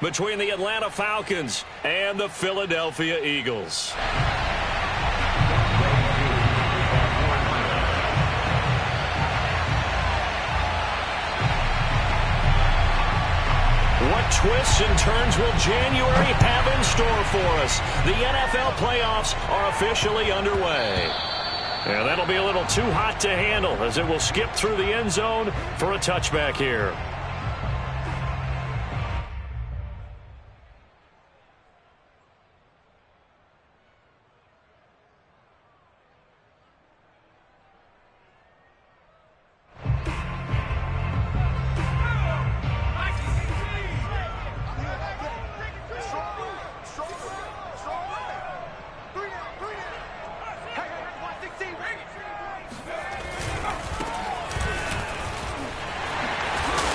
between the Atlanta Falcons and the Philadelphia Eagles. What twists and turns will January have in store for us? The NFL playoffs are officially underway. And that'll be a little too hot to handle as it will skip through the end zone for a touchback here.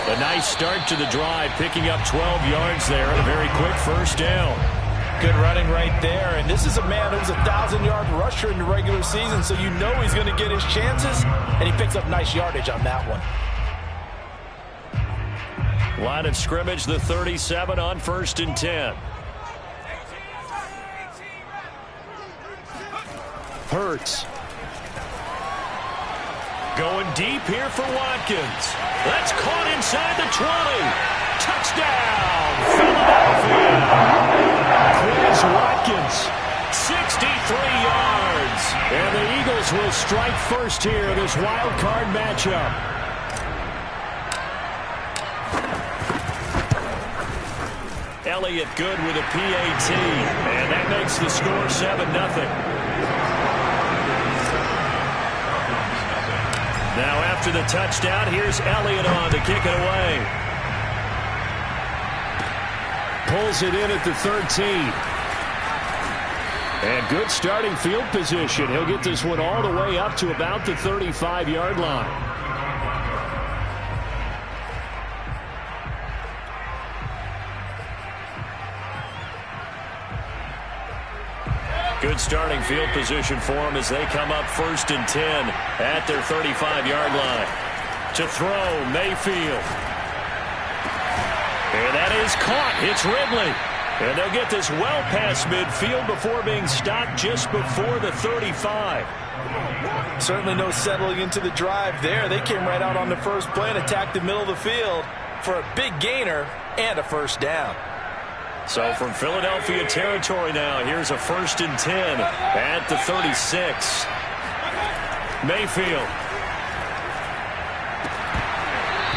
A nice start to the drive, picking up 12 yards there and a very quick first down. Good running right there, and this is a man who was a 1,000-yard rusher in the regular season, so you know he's going to get his chances, and he picks up nice yardage on that one. Line of scrimmage, the 37 on 1st and 10. Hurts. Going deep here for Watkins. That's caught inside the 20. Touchdown, Philadelphia. Chris Watkins, 63 yards. And the Eagles will strike first here in this wild card matchup. Elliott good with a PAT. And that makes the score 7-0. Now after the touchdown, here's Elliott on to kick it away. Pulls it in at the 13. And good starting field position. He'll get this one all the way up to about the 35-yard line. Good starting field position for them as they come up 1st and 10 at their 35-yard line. To throw, Mayfield. And that is caught. It's Ridley. And they'll get this well past midfield before being stopped just before the 35. Certainly no settling into the drive there. They came right out on the first play and attacked the middle of the field for a big gainer and a first down. So from Philadelphia territory now, here's a 1st and 10 at the 36. Mayfield.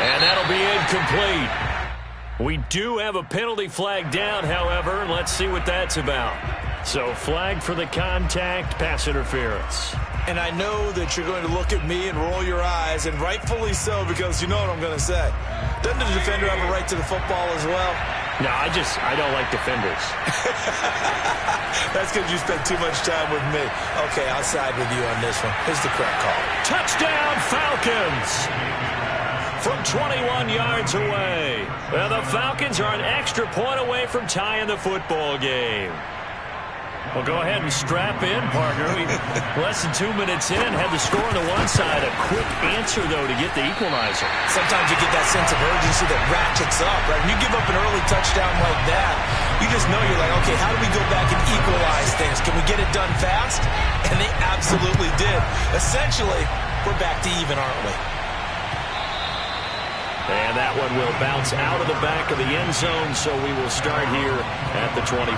And that'll be incomplete. We do have a penalty flag down, however. Let's see what that's about. So flag for the contact, pass interference. And I know that you're going to look at me and roll your eyes, and rightfully so, because you know what I'm going to say. Doesn't the defender have a right to the football as well? No, I don't like defenders. That's because you spent too much time with me. Okay, I'll side with you on this one. Here's the correct call. Touchdown, Falcons! From 21 yards away. Well, the Falcons are an extra point away from tying the football game. Well, go ahead and strap in, partner. Less than 2 minutes in, had the score on the one side. A quick answer, though, to get the equalizer. Sometimes you get that sense of urgency that ratchets up, right? When you give up an early touchdown like that, you just know you're like, okay, how do we go back and equalize things? Can we get it done fast? And they absolutely did. Essentially, we're back to even, aren't we? And that one will bounce out of the back of the end zone, so we will start here at the 25.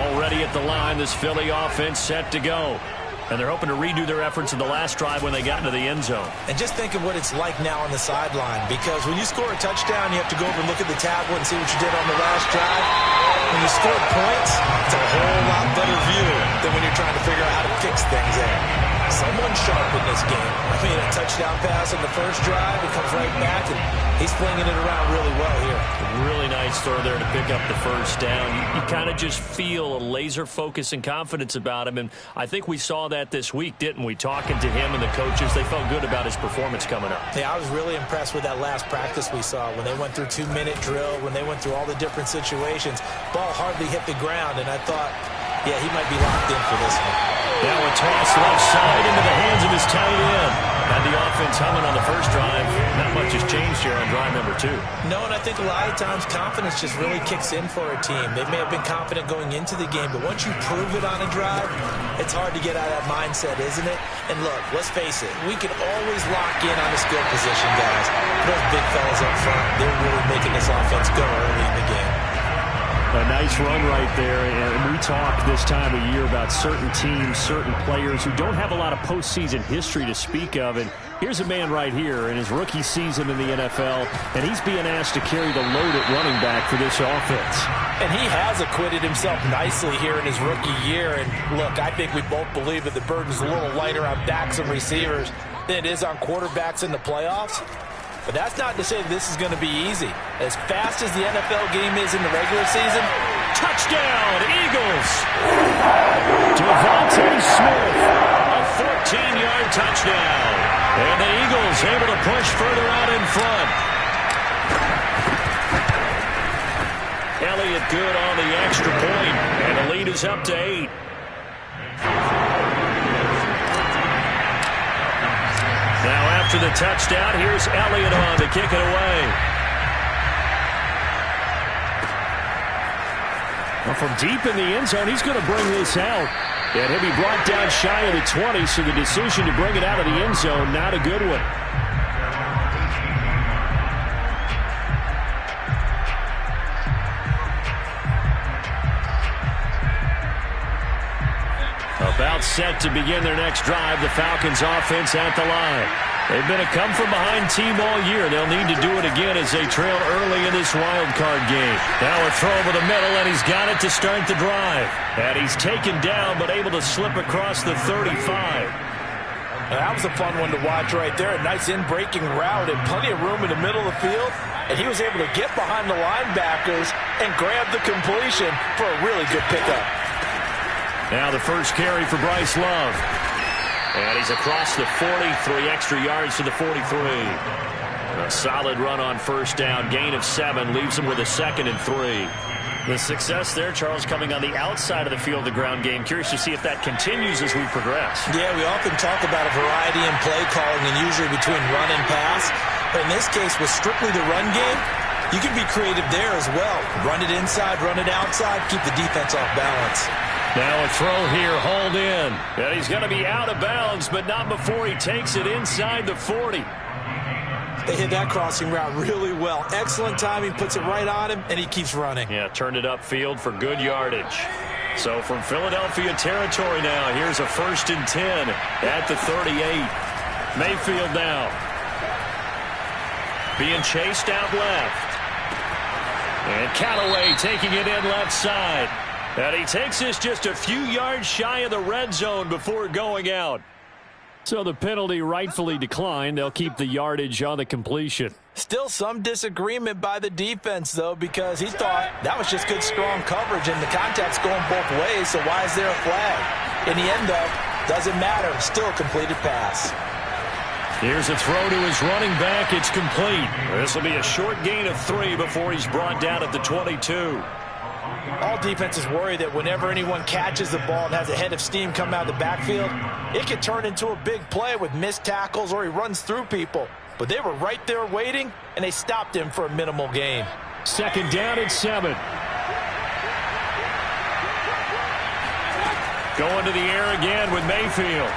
Already at the line, this Philly offense set to go. And they're hoping to redo their efforts in the last drive when they got into the end zone. And just think of what it's like now on the sideline, because when you score a touchdown, you have to go over and look at the tablet and see what you did on the last drive. When you score points, it's a whole lot better view than when you're trying to figure out how to fix things there. Someone sharp in this game. I mean, a touchdown pass on the first drive, it comes right back, and he's flinging it around really well here. Really nice throw there to pick up the first down. You kind of just feel a laser focus and confidence about him, and I think we saw that this week, didn't we? Talking to him and the coaches, they felt good about his performance coming up. Yeah, I was really impressed with that last practice we saw when they went through 2-minute drill, when they went through all the different situations. Ball hardly hit the ground, and I thought, yeah, he might be locked in for this one. Now a toss left side into the hands of his tight end. Had the offense humming on the first drive. Not much has changed here on drive number 2. No, and I think a lot of times confidence just really kicks in for a team. They may have been confident going into the game, but once you prove it on a drive, it's hard to get out of that mindset, isn't it? And look, let's face it, we can always lock in on the skill position, guys. Those big fellas up front, they're really making this offense go early in the game. A nice run right there, and we talk this time of year about certain teams, certain players who don't have a lot of postseason history to speak of, and here's a man right here in his rookie season in the NFL, and he's being asked to carry the load at running back for this offense. And he has acquitted himself nicely here in his rookie year, and look, I think we both believe that the burden's a little lighter on backs and receivers than it is on quarterbacks in the playoffs. But that's not to say that this is going to be easy. As fast as the NFL game is in the regular season, touchdown, Eagles! Devontae Smith, a 14-yard touchdown. And the Eagles able to push further out in front. Elliott good on the extra point, and the lead is up to 8. Now after the touchdown, here's Elliott on to kick it away. Well, from deep in the end zone, he's going to bring this out. And he'll be brought down shy of the 20, so the decision to bring it out of the end zone, not a good one. About set to begin their next drive, the Falcons offense at the line. They've been a come-from-behind team all year. They'll need to do it again as they trail early in this wild card game. Now a throw over the middle, and he's got it to start the drive. And he's taken down, but able to slip across the 35. That was a fun one to watch right there. A nice in-breaking route and plenty of room in the middle of the field. And he was able to get behind the linebackers and grab the completion for a really good pickup. Now the first carry for Bryce Love. And he's across the 43 extra yards to the 43. A solid run on first down. Gain of 7 leaves him with a 2nd and 3. The success there, Charles, coming on the outside of the field, the ground game. Curious to see if that continues as we progress. Yeah, we often talk about a variety in play calling and usually between run and pass. But in this case, with strictly the run game, you can be creative there as well. Run it inside, run it outside, keep the defense off balance. Now a throw here, hauled in. And he's going to be out of bounds, but not before he takes it inside the 40. They hit that crossing route really well. Excellent timing, puts it right on him, and he keeps running. Yeah, turned it upfield for good yardage. So from Philadelphia territory now, here's a 1st and 10 at the 38. Mayfield now. Being chased out left. And Callaway taking it in left side. And he takes this just a few yards shy of the red zone before going out. So the penalty rightfully declined. They'll keep the yardage on the completion. Still some disagreement by the defense, though, because he thought that was just good, strong coverage, and the contact's going both ways, so why is there a flag? In the end, though, doesn't matter. Still a completed pass. Here's a throw to his running back. It's complete. This will be a short gain of 3 before he's brought down at the 22. All defenses worry that whenever anyone catches the ball and has a head of steam come out of the backfield, it can turn into a big play with missed tackles or he runs through people. But they were right there waiting, and they stopped him for a minimal gain. 2nd down and 7. Going to the air again with Mayfield.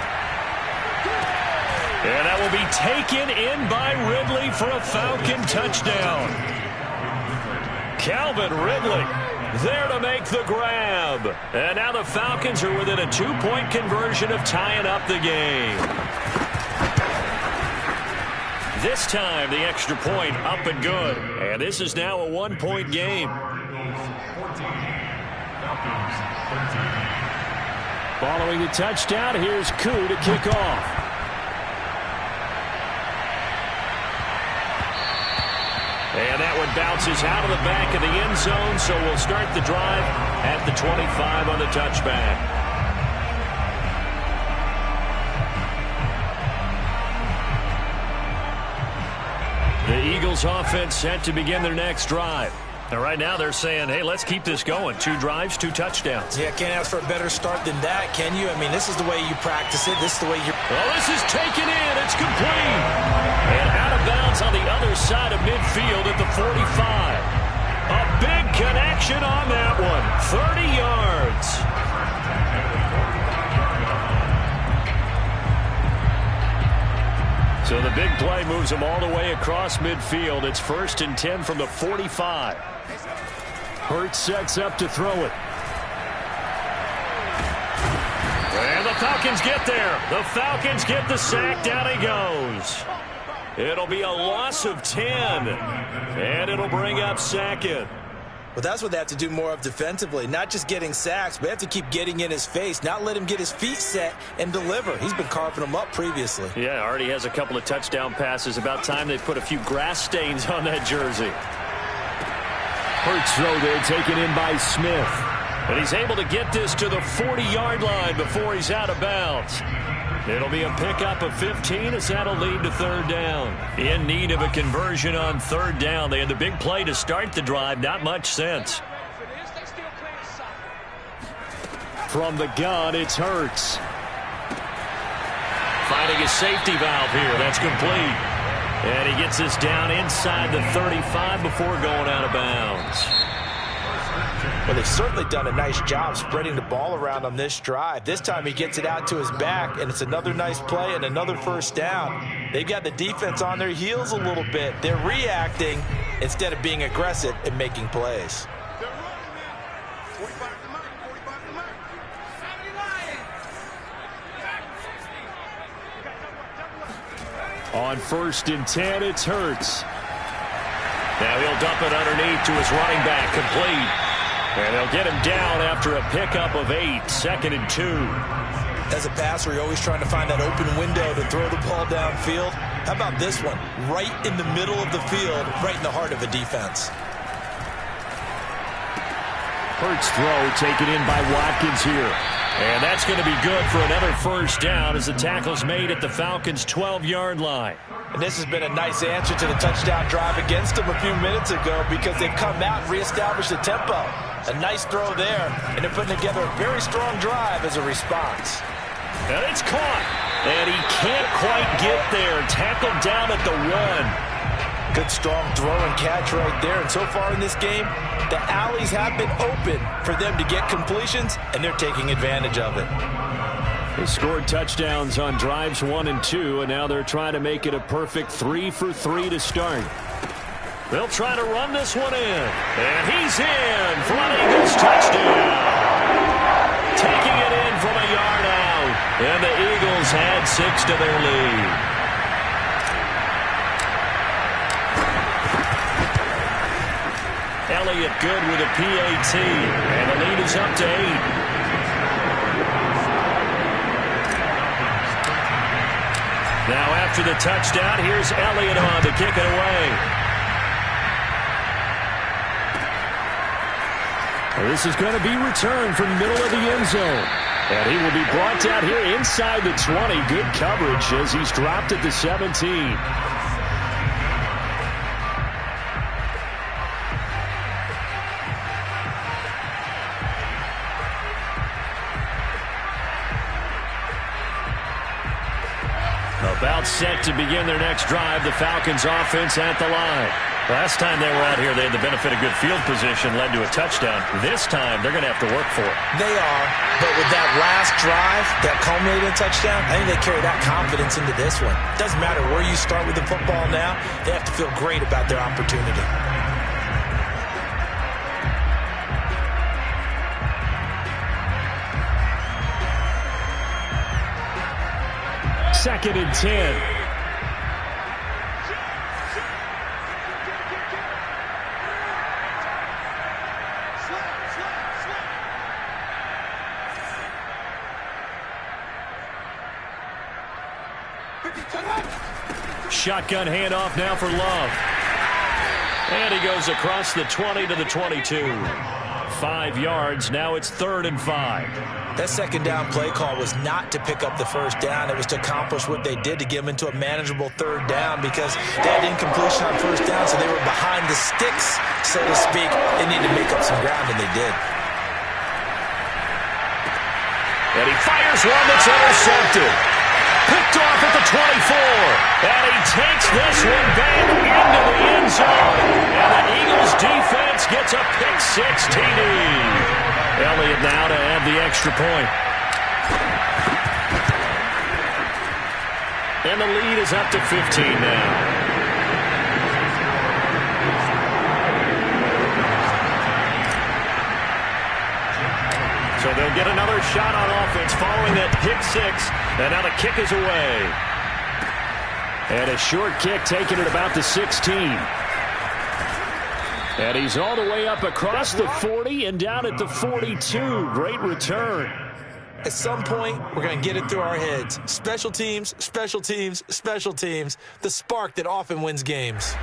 And that will be taken in by Ridley for a Falcon touchdown. Calvin Ridley there to make the grab. And now the Falcons are within a 2-point conversion of tying up the game. This time the extra point up and good. And this is now a 1-point game. Following the touchdown, here's Koo to kick off. And that one bounces out of the back of the end zone, so we'll start the drive at the 25 on the touchback. The Eagles offense set to begin their next drive. And right now they're saying, hey, let's keep this going. 2 drives, 2 touchdowns. Yeah, can't ask for a better start than that, can you? I mean, this is the way you practice it. This is the way you're... Oh, this is taken in. It's complete. And out of bounds on the other side of midfield at the 45. A big connection on that one. 30 yards. So the big play moves them all the way across midfield. It's 1st and 10 from the 45. Hurts sets up to throw it. And the Falcons get there. The Falcons get the sack. Down he goes. It'll be a loss of 10. And it'll bring up 2nd. Well, that's what they have to do more of defensively. Not just getting sacks, but they have to keep getting in his face. Not let him get his feet set and deliver. He's been carving them up previously. Yeah, already has a couple of touchdown passes. About time they put a few grass stains on that jersey. Hurts throw there, taken in by Smith. And he's able to get this to the 40-yard line before he's out of bounds. It'll be a pickup of 15 as that'll lead to 3rd down. In need of a conversion on 3rd down. They had the big play to start the drive. Not much sense. From the gun, it's Hurts. Finding a safety valve here. That's complete. And he gets this down inside the 35 before going out of bounds. Well, they've certainly done a nice job spreading the ball around on this drive. This time he gets it out to his back, and it's another nice play and another 1st down. They've got the defense on their heels a little bit. They're reacting instead of being aggressive and making plays. On 1st and 10, it's Hurts. Now he'll dump it underneath to his running back, complete. And they'll get him down after a pickup of 8, 2nd and 2. As a passer, you're always trying to find that open window to throw the ball downfield. How about this one? Right in the middle of the field, right in the heart of a defense. Hurts throw taken in by Watkins here. And that's going to be good for another 1st down as the tackle's made at the Falcons' 12-yard line. And this has been a nice answer to the touchdown drive against them a few minutes ago because they've come out and reestablished the tempo. A nice throw there, and they're putting together a very strong drive as a response. And it's caught. And he can't quite get there. Tackled down at the 1. Good strong throw and catch right there. And so far in this game, the alleys have been open for them to get completions, and they're taking advantage of it. They scored touchdowns on drives 1 and 2, and now they're trying to make it a perfect 3 for 3 to start. They'll try to run this one in. And he's in for an Eagles touchdown. Taking it in from a yard out. And the Eagles add 6 to their lead. Elliott good with a PAT. And the lead is up to 8. Now after the touchdown, here's Elliott on to kick it away. This is going to be returned from the middle of the end zone. And he will be brought down here inside the 20. Good coverage as he's dropped at the 17. About set to begin their next drive, the Falcons offense at the line. Last time they were out here, they had the benefit of good field position, led to a touchdown. This time, they're going to have to work for it. They are, but with that last drive, that culminating touchdown, I think they carry that confidence into this one. Doesn't matter where you start with the football now, they have to feel great about their opportunity. Second and 10. Shotgun handoff now for Love. And he goes across the 20 to the 22. 5 yards. Now it's 3rd and 5. That second down play call was not to pick up the first down. It was to accomplish what they did, to get them into a manageable 3rd down, because they had incompletion on first down, so they were behind the sticks, so to speak. They needed to make up some ground, and they did. And he fires one that's intercepted. Picked off at the 24. And he takes this one back into the end zone. And the Eagles defense gets a pick-6 TD. Elliott now to add the extra point. And the lead is up to 15 now. So they'll get another shot on offense following that pick-6. And now the kick is away. And a short kick taken at about the 16. And he's all the way up across the 40 and down at the 42. Great return. At some point, we're going to get it through our heads. Special teams, special teams, special teams. The spark that often wins games.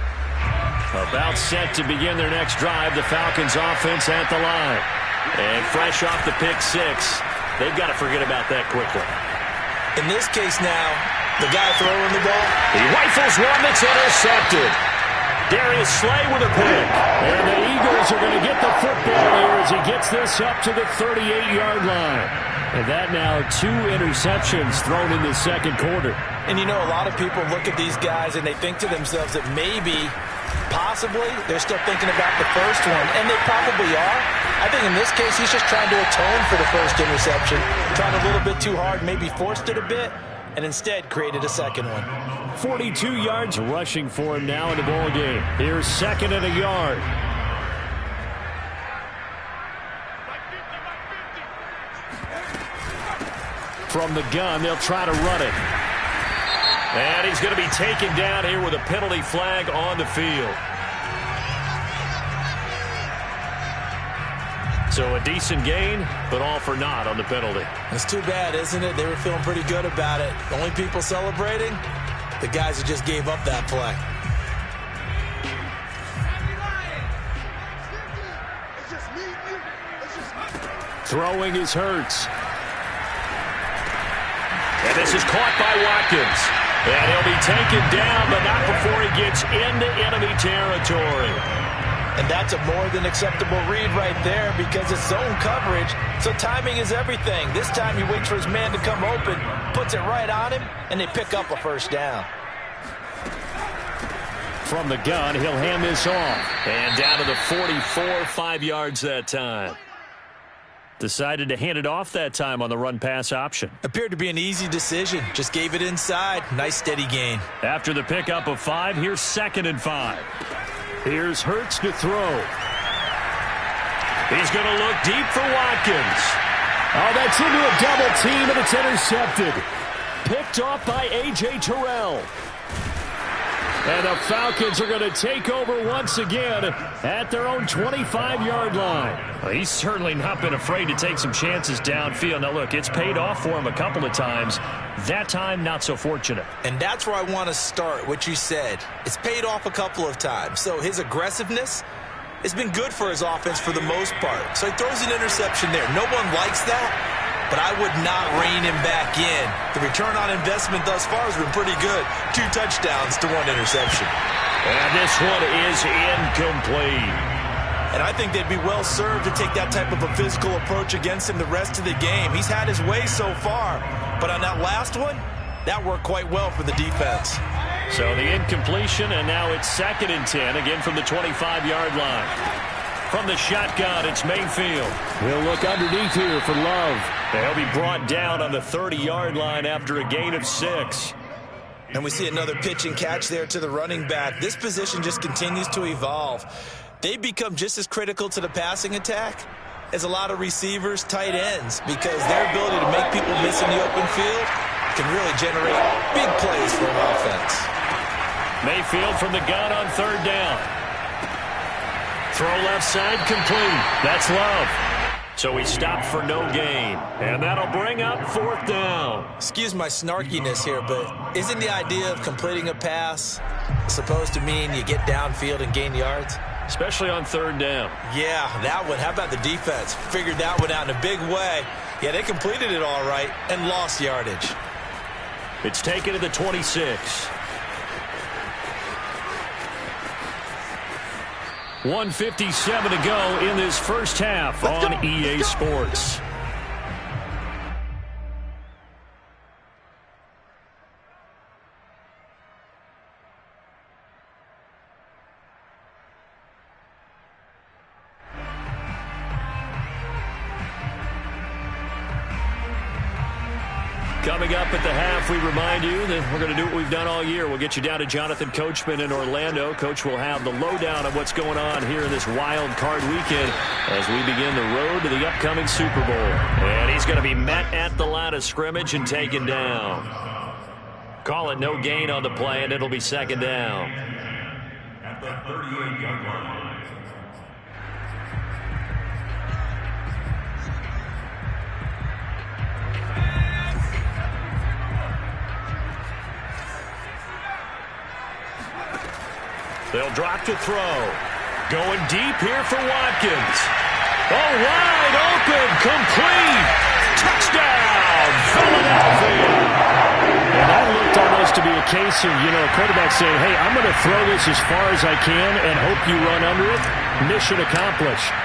About set to begin their next drive. The Falcons offense at the line. And fresh off the pick-6, they've got to forget about that quickly. In this case now, the guy throwing the ball, he rifles one that's intercepted. Darius Slay with a pick. And the Eagles are going to get the football here as he gets this up to the 38-yard line. And that now 2 interceptions thrown in the second quarter. And you know, a lot of people look at these guys and they think to themselves that maybe, possibly, they're still thinking about the first one. And they probably are. I think in this case, he's just trying to atone for the first interception. Tried a little bit too hard, maybe forced it a bit, and instead created a second one. 42 yards rushing for him now in the ball game. Here's 2nd and a yard. From the gun, they'll try to run it. And he's going to be taken down here with a penalty flag on the field. So a decent gain, but all for naught on the penalty. It's too bad, isn't it? They were feeling pretty good about it. The only people celebrating, the guys who just gave up that play. Throwing is Hurts. And this is caught by Watkins. And he'll be taken down, but not before he gets into enemy territory. And that's a more than acceptable read right there because it's zone coverage, so timing is everything. This time he waits for his man to come open, puts it right on him, and they pick up a first down. From the gun, he'll hand this off. And down to the 44, 5 yards that time. Decided to hand it off that time on the run-pass option. Appeared to be an easy decision. Just gave it inside. Nice, steady gain. After the pickup of 5, here's 2nd and 5. Here's Hurts to throw. He's going to look deep for Watkins. Oh, that's into a double team, and it's intercepted. Picked off by A.J. Terrell. And the Falcons are going to take over once again at their own 25-yard line. Well, he's certainly not been afraid to take some chances downfield. Now, look, it's paid off for him a couple of times. That time, not so fortunate. And that's where I want to start, what you said. It's paid off a couple of times. So his aggressiveness has been good for his offense for the most part. So he throws an interception there. No one likes that, but I would not rein him back in. The return on investment thus far has been pretty good. 2 touchdowns to 1 interception. And this one is incomplete. And I think they'd be well served to take that type of a physical approach against him the rest of the game. He's had his way so far, but on that last one, that worked quite well for the defense. So the incompletion, and now it's 2nd and 10, again from the 25-yard line. From the shotgun, it's Mayfield. He'll look underneath here for Love. And he'll be brought down on the 30-yard line after a gain of 6. And we see another pitch and catch there to the running back. This position just continues to evolve. They become just as critical to the passing attack as a lot of receivers, tight ends, because their ability to make people miss in the open field can really generate big plays for an offense. Mayfield from the gun on 3rd down. Throw left side complete. That's Love. So he stopped for no gain. And that'll bring up 4th down. Excuse my snarkiness here, but isn't the idea of completing a pass supposed to mean you get downfield and gain yards? especially on third down. Yeah, that one. How about the defense? Figured that one out in a big way. Yeah, they completed it all right and lost yardage. It's taken to the 26. 1:57 to go in this first half on EA Sports. Coming up at the half, we remind you that we're going to do what we've done all year. We'll get you down to Jonathan Coachman in Orlando. Coach will have the lowdown of what's going on here in this wild card weekend as we begin the road to the upcoming Super Bowl. And he's going to be met at the line of scrimmage and taken down. Call it no gain on the play, and it'll be second down. At the 38-yard line. They'll drop to throw. Going deep here for Watkins. Oh, wide open, complete. Touchdown, Philadelphia. And that looked almost to be a case of, a quarterback saying, hey, I'm going to throw this as far as I can and hope you run under it. Mission accomplished.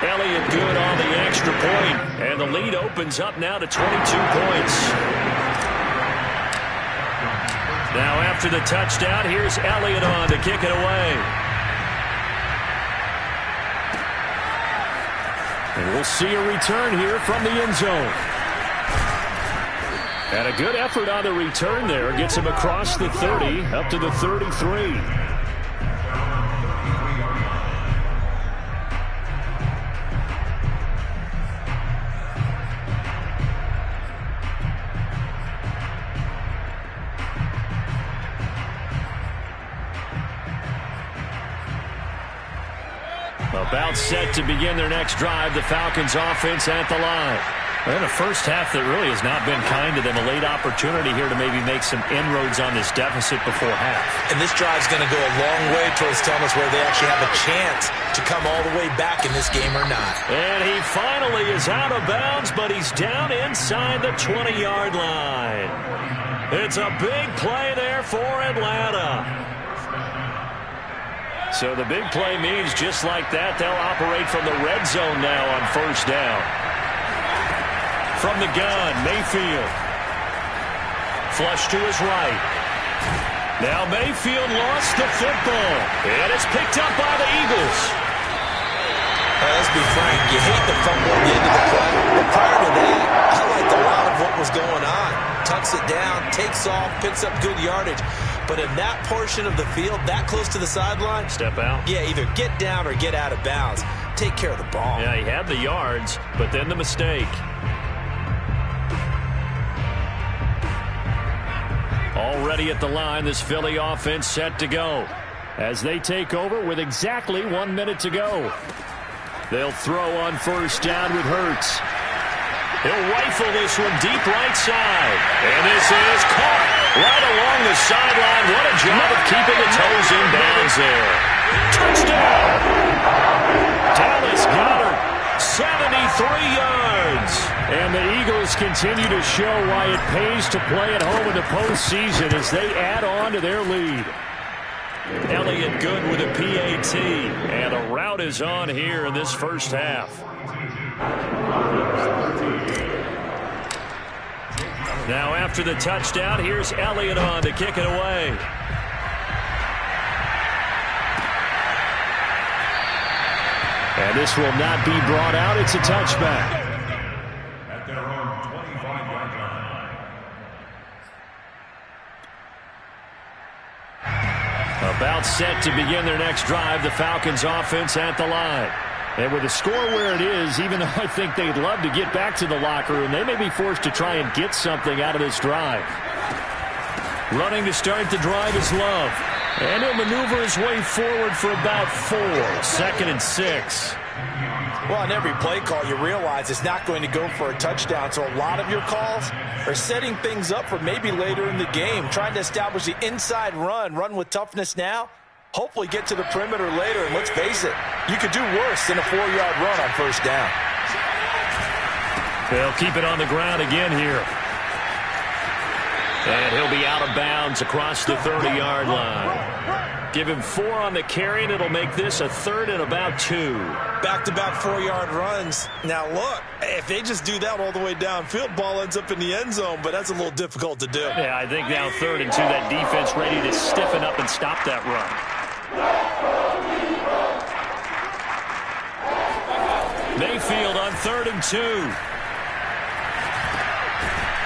Elliott good on the extra point, and the lead opens up now to 22 points. Now after the touchdown, here's Elliott on to kick it away. And we'll see a return here from the end zone. And a good effort on the return there. Gets him across the 30, up to the 33. About set to begin their next drive. The Falcons offense at the line. And a first half that really has not been kind to them. A late opportunity here to maybe make some inroads on this deficit before half. And this drive's going to go a long way towards telling us where they actually have a chance to come all the way back in this game or not. And he finally is out of bounds, but he's down inside the 20-yard line. It's a big play there for Atlanta. So the big play means just like that, they'll operate from the red zone now on first down. From the gun, Mayfield. Flush to his right. Now Mayfield lost the football. And it's picked up by the Eagles. Let's be frank, you hate the fumble at the end of the play. But prior to that, I liked a lot of what was going on. Tucks it down, takes off, picks up good yardage. But in that portion of the field, that close to the sideline, step out. Yeah, either get down or get out of bounds. Take care of the ball. Yeah, he had the yards, but then the mistake. Already at the line, this Philly offense set to go. As they take over with exactly 1 minute to go. They'll throw on first down with Hurts. He'll rifle this one deep right side. And this is caught right along the sideline. What a job of keeping the toes in bounds there. Touchdown! Dallas Goedert, 73 yards. And the Eagles continue to show why it pays to play at home in the postseason as they add on to their lead. Elliott good with a PAT. And a rout is on here in this first half. Now after the touchdown, here's Elliott on to kick it away. And this will not be brought out. It's a touchback. At their own 25-yard line. About set to begin their next drive, the Falcons offense at the line. And with the score where it is, even though I think they'd love to get back to the locker room, they may be forced to try and get something out of this drive. Running to start the drive is Love. And he'll maneuver his way forward for about 4. 2nd and 6. Well, on every play call, you realize it's not going to go for a touchdown, so a lot of your calls are setting things up for maybe later in the game, trying to establish the inside run with toughness now, hopefully get to the perimeter later, and let's face it, you could do worse than a 4-yard run on first down. They'll keep it on the ground again here. And he'll be out of bounds across the 30-yard line. Give him 4 on the carry, and it'll make this a 3rd and about 2. Back-to-back 4-yard runs. Now, look, if they just do that all the way downfield, ball ends up in the end zone, but that's a little difficult to do. Yeah, I think now 3rd and 2, that defense ready to stiffen up and stop that run. Mayfield on 3rd and 2.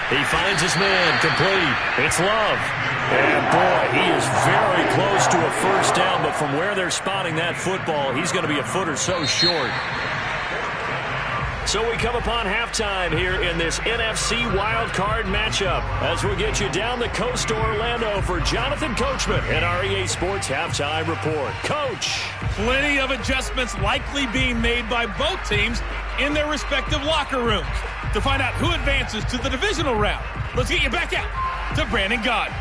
He finds his man, complete. It's Love. And, boy, he is very close to a first down, but from where they're spotting that football, he's going to be a foot or so short. So we come upon halftime here in this NFC wildcard matchup as we get you down the coast to Orlando for Jonathan Coachman and our EA Sports Halftime Report. Coach. Plenty of adjustments likely being made by both teams in their respective locker rooms. To find out who advances to the divisional round, let's get you back out to Brandon Gaudin.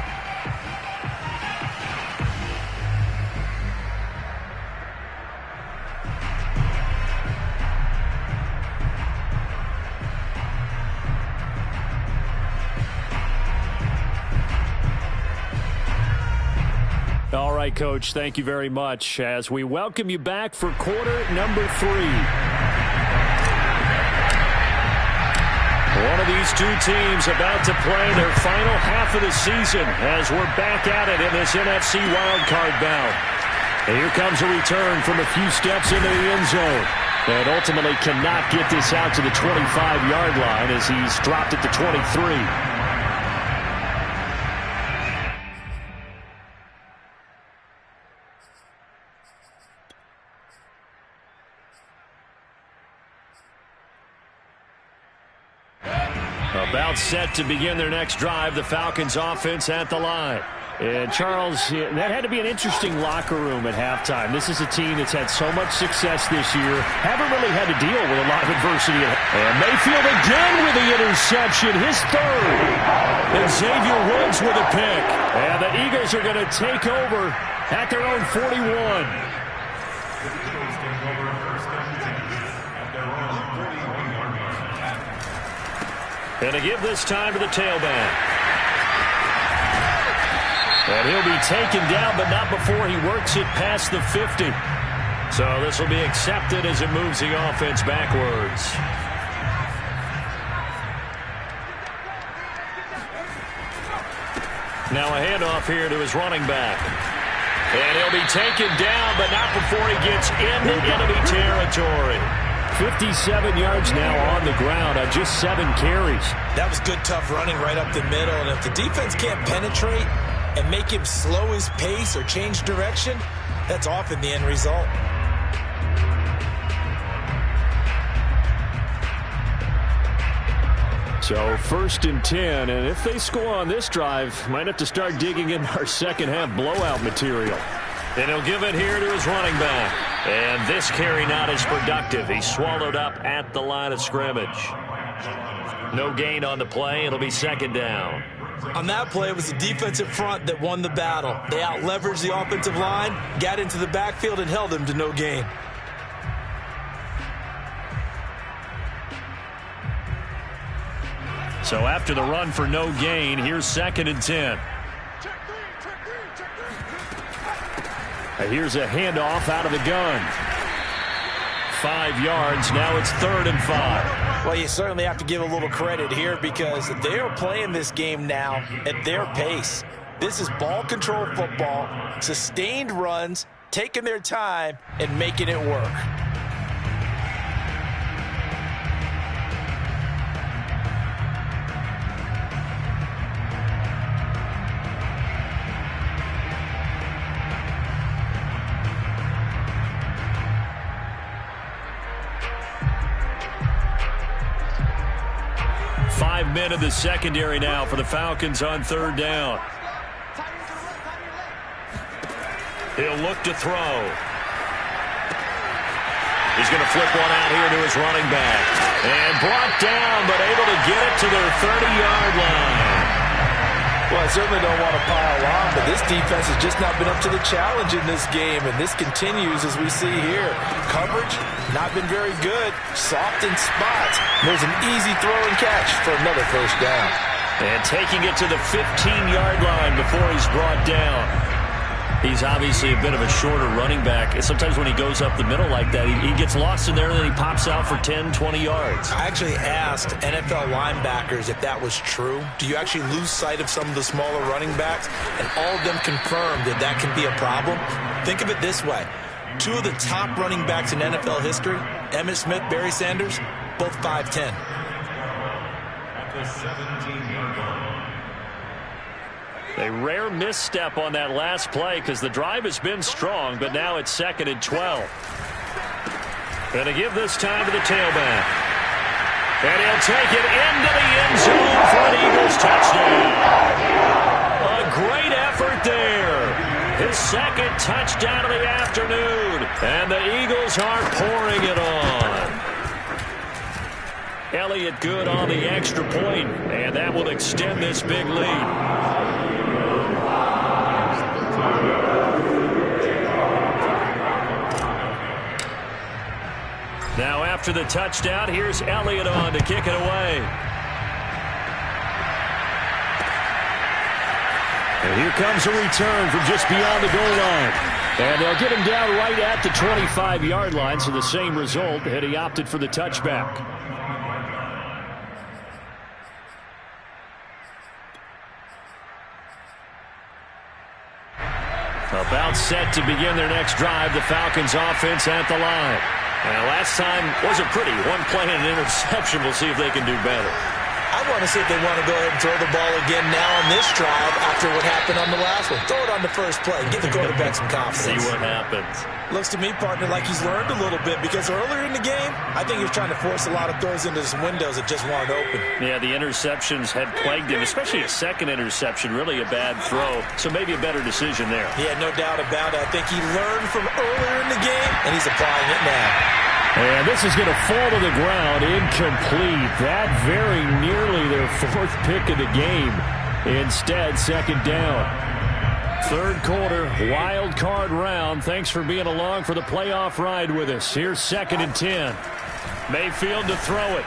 All right, Coach, thank you very much as we welcome you back for quarter number 3. One of these two teams about to play their final half of the season as we're back at it in this NFC wildcard bout. And here comes a return from a few steps into the end zone. And ultimately cannot get this out to the 25-yard line as he's dropped at the 23. About set to begin their next drive, the Falcons offense at the line. And, Charles, that had to be an interesting locker room at halftime. This is a team that's had so much success this year, haven't really had to deal with a lot of adversity. And Mayfield again with the interception, his 3rd. And Xavier Woods with a pick. And the Eagles are going to take over at their own 41. And to give this time to the tailback. And he'll be taken down, but not before he works it past the 50. So this will be accepted as it moves the offense backwards. Now a handoff here to his running back. And he'll be taken down, but not before he gets into enemy territory. 57 yards now on the ground on just 7 carries. That was good, tough running right up the middle. And if the defense can't penetrate and make him slow his pace or change direction, that's often the end result. So 1st and 10, and if they score on this drive, might have to start digging in our second half blowout material. And he'll give it here to his running back. And this carry not as productive. He's swallowed up at the line of scrimmage. No gain on the play. It'll be 2nd down. On that play, it was the defensive front that won the battle. They out-leveraged the offensive line, got into the backfield, and held him to no gain. So after the run for no gain, here's 2nd and 10. Here's a handoff out of the gun. 5 yards. Now it's 3rd and 5. Well, you certainly have to give a little credit here because they are playing this game now at their pace. This is ball control football, sustained runs, taking their time, and making it work. Men in the secondary now for the Falcons on 3rd down. He'll look to throw. He's going to flip one out here to his running back. And brought down, but able to get it to their 30-yard line. Well, I certainly don't want to pile on, but this defense has just not been up to the challenge in this game, and this continues as we see here. Coverage, not been very good. Soft in spots. There's an easy throw and catch for another first down. And taking it to the 15-yard line before he's brought down. He's obviously a bit of a shorter running back. And sometimes when he goes up the middle like that, he gets lost in there, and then he pops out for 10, 20 yards. I actually asked NFL linebackers if that was true. Do you actually lose sight of some of the smaller running backs? And all of them confirmed that that can be a problem. Think of it this way. Two of the top running backs in NFL history, Emmitt Smith, Barry Sanders, both 5'10". At the 17-yard line. A rare misstep on that last play because the drive has been strong, but now it's 2nd and 12. Going to give this time to the tailback. And he'll take it into the end zone for an Eagles touchdown. A great effort there. His 2nd touchdown of the afternoon. And the Eagles are pouring it on. Elliott good on the extra point, and that will extend this big lead. Now after the touchdown, here's Elliott on to kick it away. And here comes a return from just beyond the goal line. And they'll get him down right at the 25-yard line, so the same result had he opted for the touchback. About set to begin their next drive, the Falcons offense at the line. Last time wasn't pretty. One play and an interception. We'll see if they can do better. I want to see if they want to go ahead and throw the ball again now on this drive after what happened on the last one. Throw it on the first play. Give the quarterback some confidence. See what happens. Looks to me, partner, like he's learned a little bit because earlier in the game, I think he was trying to force a lot of throws into some windows that just weren't open. Yeah, the interceptions had plagued him, especially a second interception. Really a bad throw, so maybe a better decision there. Yeah, no doubt about it. I think he learned from earlier in the game, and he's applying it now. And this is going to fall to the ground, incomplete. That very nearly their 4th pick of the game. Instead, 2nd down. 3rd quarter, wild card round. Thanks for being along for the playoff ride with us. Here's 2nd and 10. Mayfield to throw it.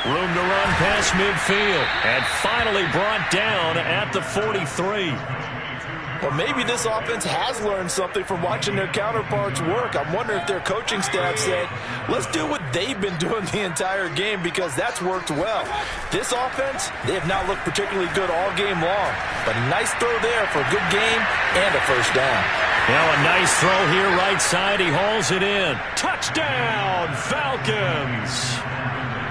Room to run past midfield. And finally brought down at the 43. Well, maybe this offense has learned something from watching their counterparts work. I'm wondering if their coaching staff said, let's do what they've been doing the entire game because that's worked well. This offense, they have not looked particularly good all game long. But a nice throw there for a good game and a first down. Now a nice throw here right side. He hauls it in. Touchdown, Falcons.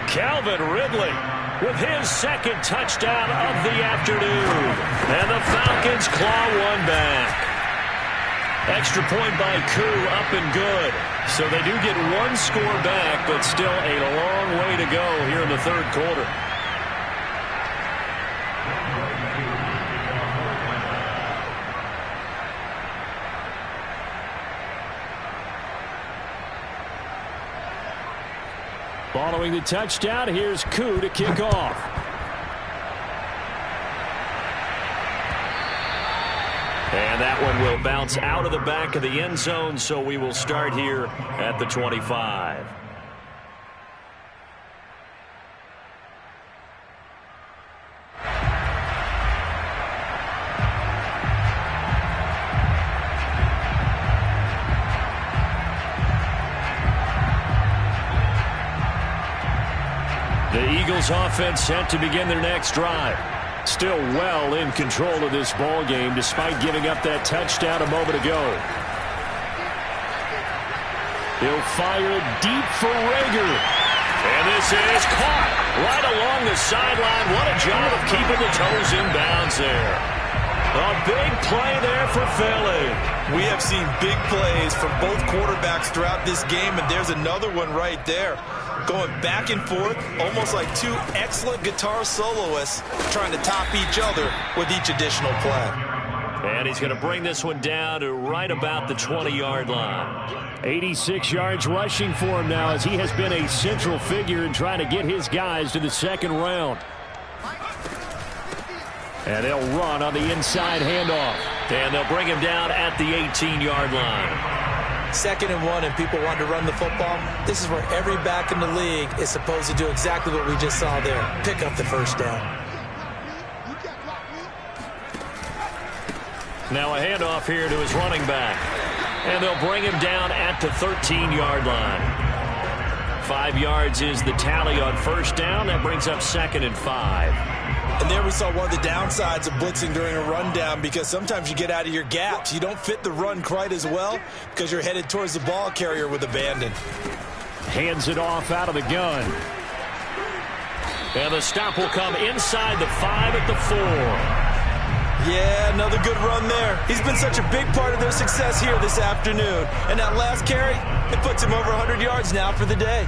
Calvin Ridley with his 2nd touchdown of the afternoon. And the Falcons claw one back. Extra point by Koo, up and good. So they do get one score back, but still a long way to go here in the 3rd quarter. Following the touchdown, here's Koo to kick off. And that one will bounce out of the back of the end zone, so we will start here at the 25. The Eagles offense set to begin their next drive. Still well in control of this ball game despite giving up that touchdown a moment ago. He'll fire it deep for Rager. And this is caught right along the sideline. What a job of keeping the toes in bounds there. A big play there for Philly. We have seen big plays from both quarterbacks throughout this game, and there's another one right there. Going back and forth, almost like two excellent guitar soloists trying to top each other with each additional play. And he's going to bring this one down to right about the 20-yard line. 86 yards rushing for him now as he has been a central figure in trying to get his guys to the second round. And they'll run on the inside handoff. And they'll bring him down at the 18-yard line. 2nd and 1 and people want to run the football. This is where every back in the league is supposed to do exactly what we just saw there. Pick up the first down. Now a handoff here to his running back. And they'll bring him down at the 13-yard line. 5 yards is the tally on first down. That brings up 2nd and 5. And there we saw one of the downsides of blitzing during a rundown, because sometimes you get out of your gaps. You don't fit the run quite as well because you're headed towards the ball carrier with abandon. Hands it off out of the gun. And the stop will come inside the 5 at the 4. Yeah, another good run there. He's been such a big part of their success here this afternoon. And that last carry, it puts him over 100 yards now for the day.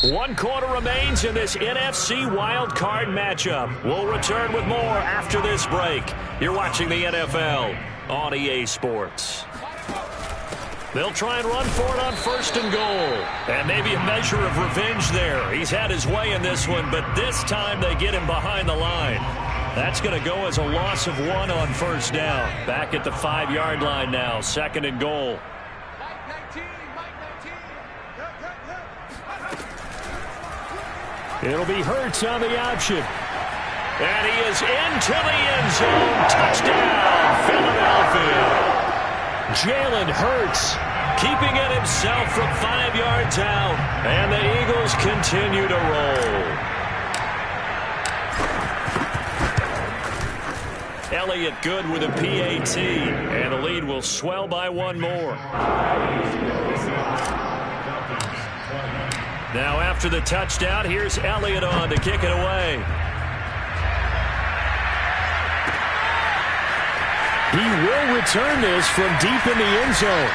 One quarter remains in this NFC Wild Card matchup. We'll return with more after this break. You're watching the NFL on EA Sports. They'll try and run for it on 1st and goal. And maybe a measure of revenge there. He's had his way in this one, but this time they get him behind the line. That's going to go as a loss of 1 on first down. Back at the 5-yard line now, 2nd and goal. It'll be Hurts on the option. And he is into the end zone. Touchdown, Philadelphia. Jalen Hurts keeping it himself from 5 yards out. And the Eagles continue to roll. Elliott good with a PAT. And the lead will swell by 1 more. Now after the touchdown, here's Elliott on to kick it away. He will return this from deep in the end zone.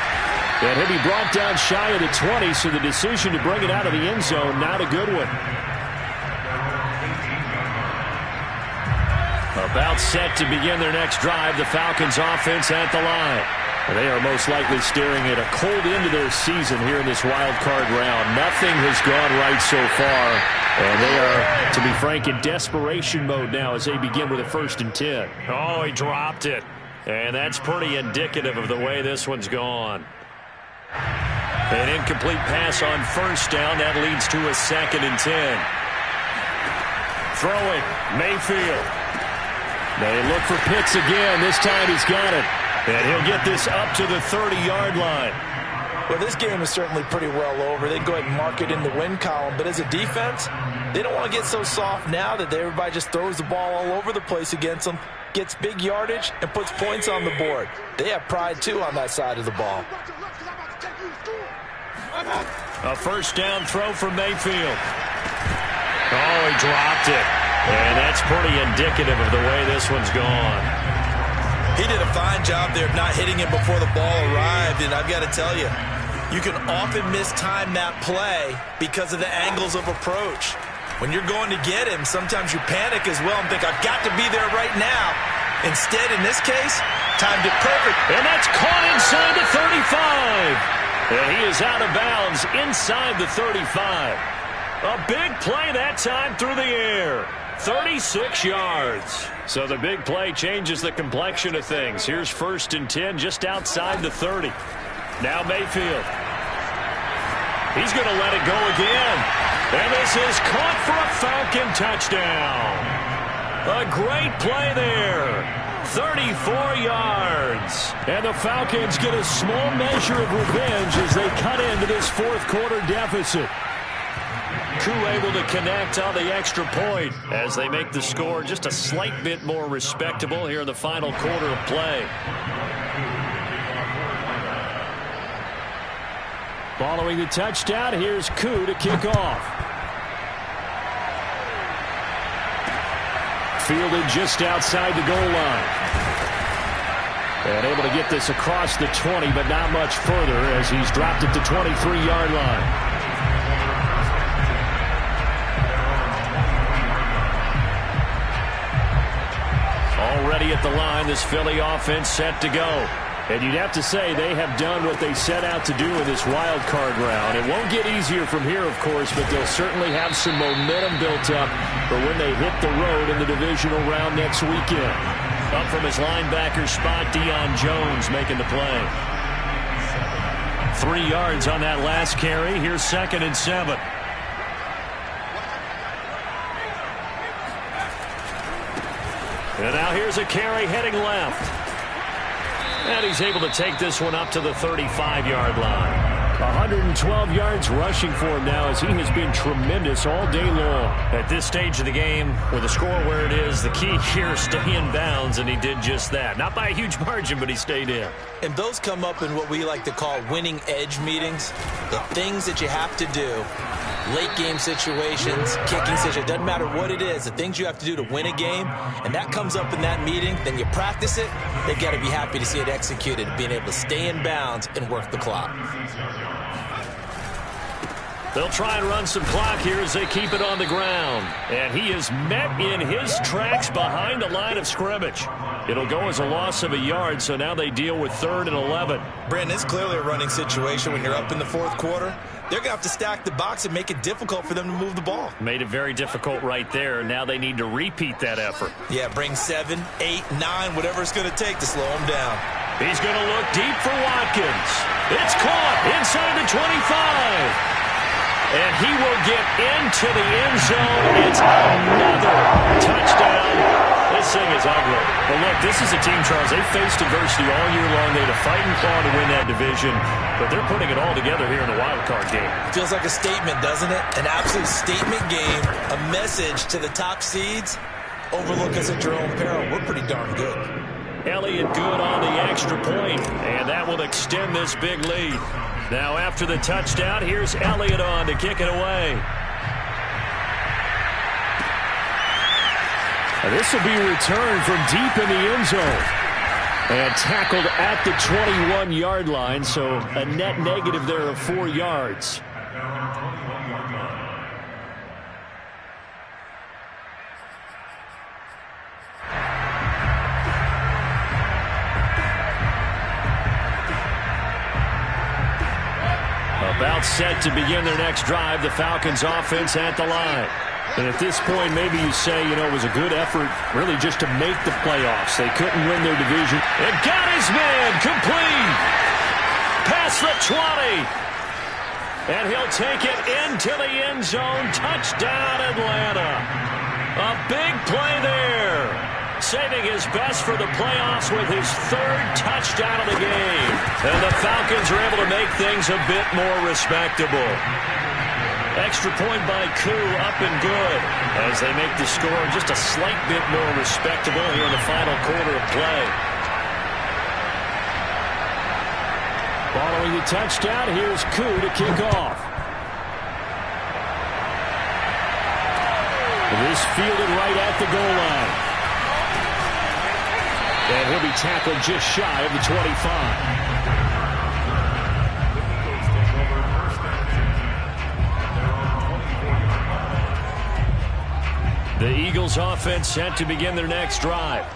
And he'll be brought down shy of the 20, so the decision to bring it out of the end zone, not a good one. About set to begin their next drive, the Falcons offense at the line. They are most likely staring at a cold end to their season here in this wild card round. Nothing has gone right so far, and they are, to be frank, in desperation mode now as they begin with a 1st and 10. Oh, he dropped it. And that's pretty indicative of the way this one's gone. An incomplete pass on first down. That leads to a 2nd and 10. Throwing, Mayfield. They look for Pitts again. This time he's got it. And he'll get this up to the 30-yard line. Well, this game is certainly pretty well over. They can go ahead and mark it in the win column. But as a defense, they don't want to get so soft now that everybody just throws the ball all over the place against them, gets big yardage, and puts points on the board. They have pride, too, on that side of the ball. A first down throw from Mayfield. Oh, he dropped it. And that's pretty indicative of the way this one's gone. He did a fine job there of not hitting him before the ball arrived, and I've got to tell you, you can often mistime that play because of the angles of approach. When you're going to get him, sometimes you panic as well and think, I've got to be there right now. Instead, in this case, timed it perfect. And that's caught inside the 35. And he is out of bounds inside the 35. A big play that time through the air. 36 yards. So the big play changes the complexion of things. Here's 1st and 10 just outside the 30. Now Mayfield. He's going to let it go again. And this is caught for a Falcon touchdown. A great play there. 34 yards. And the Falcons get a small measure of revenge as they cut into this 4th quarter deficit. Koo able to connect on the extra point as they make the score just a slight bit more respectable here in the final quarter of play. Following the touchdown, here's Koo to kick off. Fielded just outside the goal line. And able to get this across the 20, but not much further as he's dropped it to 23-yard line. Already at the line, this Philly offense set to go. And you'd have to say they have done what they set out to do in this wild card round. It won't get easier from here, of course, but they'll certainly have some momentum built up for when they hit the road in the divisional round next weekend. Up from his linebacker spot, Deion Jones making the play. 3 yards on that last carry. Here's 2nd and 7. And now here's a carry heading left. And he's able to take this one up to the 35-yard line. 112 yards rushing for him now as he has been tremendous all day long. At this stage of the game, with the score where it is, the key here is stay in bounds, and he did just that. Not by a huge margin, but he stayed in. And those come up in what we like to call winning edge meetings. The things that you have to do. Late game situations, kicking situations, doesn't matter what it is, the things you have to do to win a game, and that comes up in that meeting, then you practice it, they've got to be happy to see it executed, being able to stay in bounds and work the clock. They'll try and run some clock here as they keep it on the ground. And he is met in his tracks behind the line of scrimmage. It'll go as a loss of a yard, so now they deal with 3rd and 11. Brandon, it's clearly a running situation when you're up in the 4th quarter. They're going to have to stack the box and make it difficult for them to move the ball. Made it very difficult right there. Now they need to repeat that effort. Yeah, bring 7, 8, 9, whatever it's going to take to slow them down. He's going to look deep for Watkins. It's caught inside the 25. And he will get into the end zone. It's another touchdown. This thing is ugly. Well, look, this is a team, Charles. They faced adversity all year long. They had to fight and claw to win that division. But they're putting it all together here in the wild card game. Feels like a statement, doesn't it? An absolute statement game. A message to the top seeds. Overlook us at your own peril. We're pretty darn good. Elliott good on the extra point, and that will extend this big lead. Now after the touchdown, here's Elliott on to kick it away. This will be returned from deep in the end zone. And tackled at the 21-yard line, so a net negative there of 4 yards. About set to begin their next drive, the Falcons offense at the line. And at this point, maybe you say, you know, it was a good effort really just to make the playoffs. They couldn't win their division. And got his man complete. Past the 20. And he'll take it into the end zone. Touchdown, Atlanta. A big play there. Saving his best for the playoffs with his 3rd touchdown of the game. And the Falcons are able to make things a bit more respectable. Extra point by Koo, up and good, as they make the score just a slight bit more respectable here in the final quarter of play. Following the touchdown, here's Koo to kick off. This fielded right at the goal line. And he'll be tackled just shy of the 25. The Eagles offense set to begin their next drive.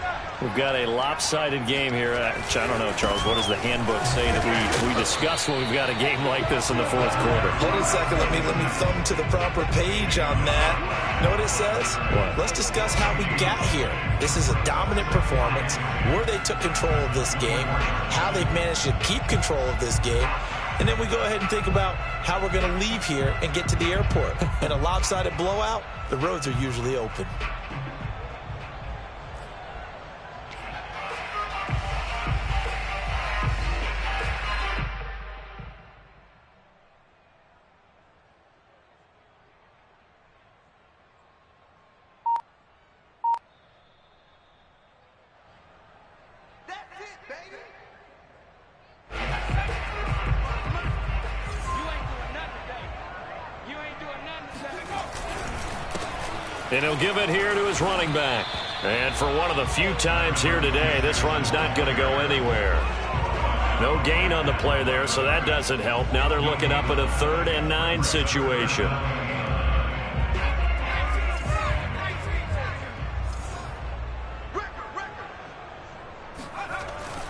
We've got a lopsided game here. I don't know, Charles, what does the handbook say that we discuss when we've got a game like this in the 4th quarter? Hold on a second. Let me thumb to the proper page on that. Know what it says? What? Let's discuss how we got here. This is a dominant performance, where they took control of this game, how they've managed to keep control of this game, and then we go ahead and think about how we're going to leave here and get to the airport. In a lopsided blowout, the roads are usually open. And he'll give it here to his running back. And for one of the few times here today, this run's not going to go anywhere. No gain on the play there, so that doesn't help. Now they're looking up at a 3rd and 9 situation.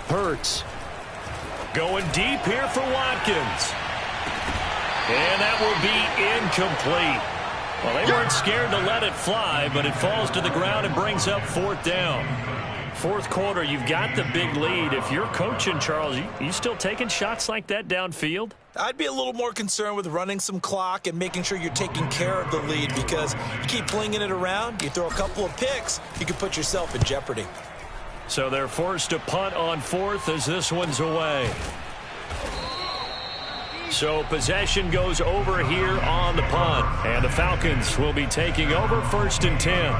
Hurts. Going deep here for Watkins. And that will be incomplete. Well, they weren't scared to let it fly, but it falls to the ground and brings up 4th down. 4th quarter, you've got the big lead. If you're coaching, Charles, you still taking shots like that downfield? I'd be a little more concerned with running some clock and making sure you're taking care of the lead, because you keep flinging it around, you throw a couple of picks, you can put yourself in jeopardy. So they're forced to punt on 4th as this one's away. So possession goes over here on the punt. And the Falcons will be taking over 1st and 10.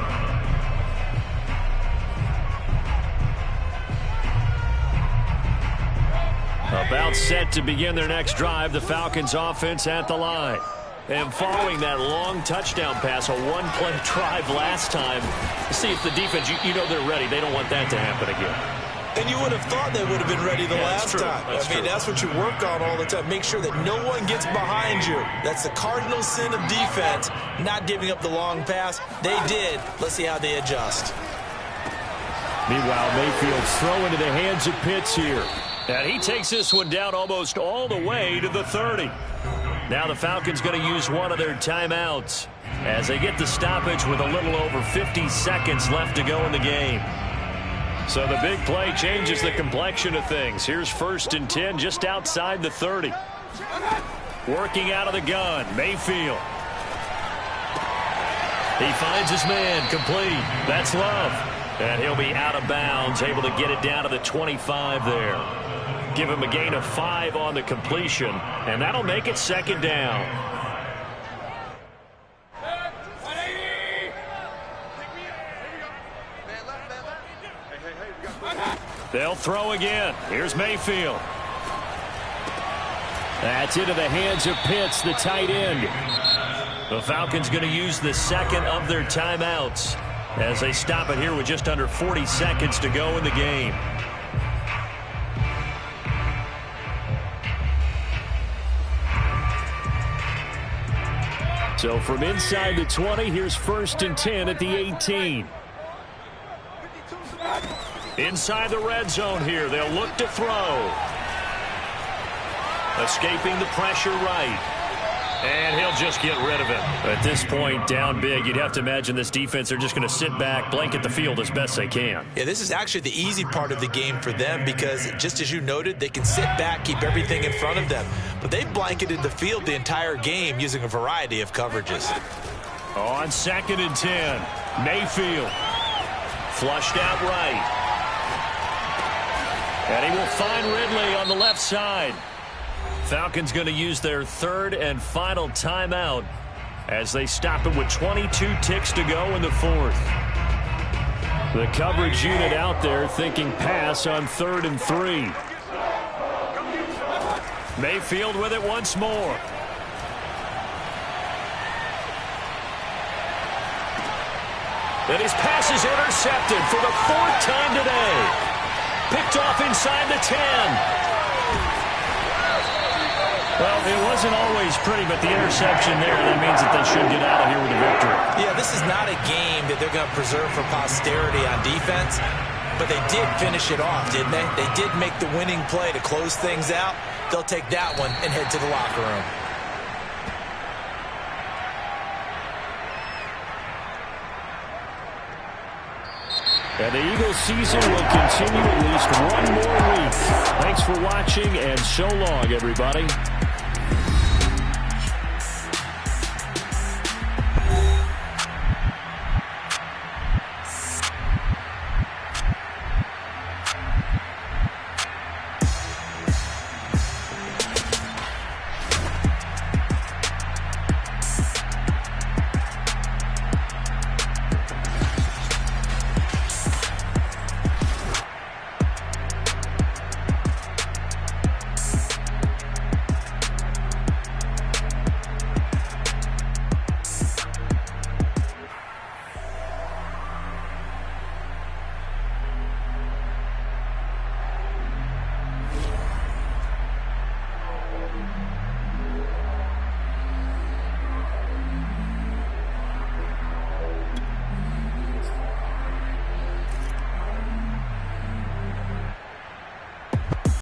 About set to begin their next drive, the Falcons offense at the line. And following that long touchdown pass, a one-play drive last time, see if the defense, you know they're ready. They don't want that to happen again. And you would have thought they would have been ready the last time. That's what you work on all the time. Make sure that no one gets behind you. That's the cardinal sin of defense, not giving up the long pass. They did. Let's see how they adjust. Meanwhile, Mayfield throw into the hands of Pitts here. And he takes this one down almost all the way to the 30. Now the Falcons going to use one of their timeouts as they get the stoppage with a little over 50 seconds left to go in the game. So the big play changes the complexion of things. Here's 1st and 10 just outside the 30. Working out of the gun, Mayfield. He finds his man, complete. That's Love. And he'll be out of bounds, able to get it down to the 25 there. Give him a gain of 5 on the completion, and that'll make it 2nd down. They'll throw again. Here's Mayfield. That's into the hands of Pitts, the tight end. The Falcons going to use the 2nd of their timeouts as they stop it here with just under 40 seconds to go in the game. So from inside the 20, here's 1st and 10 at the 18. Inside the red zone here, they'll look to throw. Escaping the pressure right. And he'll just get rid of it. At this point, down big, you'd have to imagine this defense are just going to sit back, blanket the field as best they can. Yeah, this is actually the easy part of the game for them because, just as you noted, they can sit back, keep everything in front of them. But they've blanketed the field the entire game using a variety of coverages. On 2nd and 10, Mayfield. Flushed out right. And he will find Ridley on the left side. Falcons going to use their 3rd and final timeout as they stop it with 22 ticks to go in the 4th. The coverage unit out there thinking pass on 3rd and 3. Mayfield with it once more. And his pass is intercepted for the 4th time today. Picked off inside the 10. Well, it wasn't always pretty, but the interception there, that means that they should get out of here with a victory. Yeah, this is not a game that they're going to preserve for posterity on defense, but they did finish it off, didn't they? They did make the winning play to close things out. They'll take that one and head to the locker room. And the Eagles season will continue at least one more week. Thanks for watching, and so long, everybody.